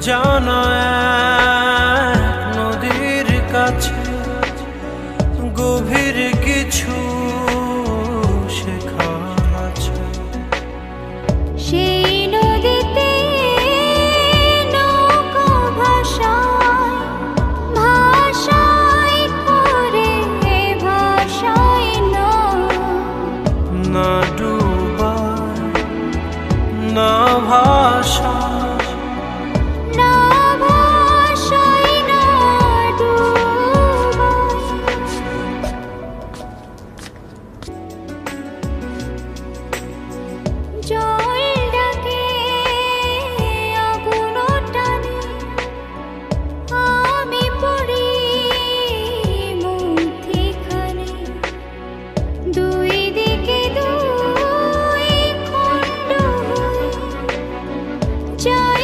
জানা এক নদীর কাছে গভীর কিছু শেখার আছে। সেই নদীতে নৌকা ভাষায় ভাষায় করে ভাষায় না ডুবায় না ভাষা না ভাষায় না ডুবায়। জল ডাকে আগুন টানে আমি পড়ি মধ্যিখানে। দুই দিকে দুই খণ্ড হয়ে যায়